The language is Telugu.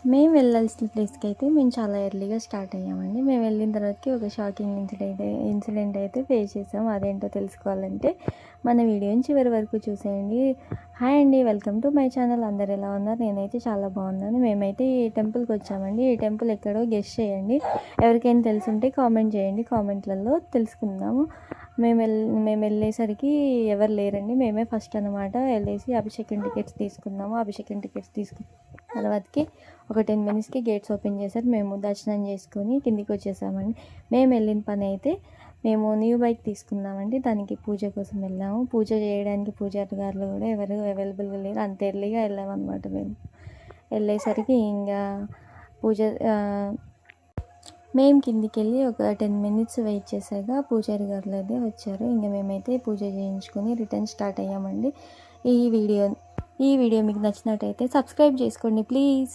మేము వెళ్ళాల్సిన ప్లేస్కి అయితే మేము చాలా ఎర్లీగా స్టార్ట్ అయ్యామండి. మేము వెళ్ళిన తర్వాతకి ఒక షాకింగ్ ఇన్సిడెంట్ అయితే ఫేస్ చేసాం. అదేంటో తెలుసుకోవాలంటే మన వీడియోని చివరి వరకు చూసేయండి. హాయ్ అండి, వెల్కమ్ టు మై ఛానల్. అందరు ఎలా ఉన్నారు? నేనైతే చాలా బాగున్నాను. మేమైతే ఈ టెంపుల్కి వచ్చామండి. ఈ టెంపుల్ ఎక్కడో గెస్ చేయండి. ఎవరికైనా తెలుసుంటే కామెంట్ చేయండి, కామెంట్లలో తెలుసుకుందాము. మేము వెళ్ళేసరికి ఎవరు లేరండి. మేమే ఫస్ట్ అనమాట. వెళ్ళేసి అభిషేకం టికెట్స్ తీసుకున్నాము. అభిషేకం టికెట్స్ తీసుకున్న తర్వాతకి ఒక 10 మినిట్స్కి గేట్స్ ఓపెన్ చేశారు. మేము దర్శనం చేసుకొని కిందికి వచ్చేసామండి. మేము వెళ్ళిన పని అయితే మేము న్యూ బైక్ తీసుకున్నామండి. దానికి పూజ కోసం వెళ్ళాము. పూజ చేయడానికి పూజారి గారు కూడా ఎవరు అవైలబుల్గా లేరు. అంత ఎర్లీగా వెళ్ళామన్నమాట. మేము వెళ్ళేసరికి ఇంకా పూజ మేము కిందికి వెళ్ళి ఒక 10 మినిట్స్ వెయిట్ చేశాక పూజారి గారు అయితే వచ్చారు. ఇంకా మేమైతే పూజ చేయించుకొని రిటర్న్ స్టార్ట్ అయ్యామండి. ఈ వీడియో మీకు నచ్చినట్టయితే సబ్స్క్రైబ్ చేసుకోండి ప్లీజ్.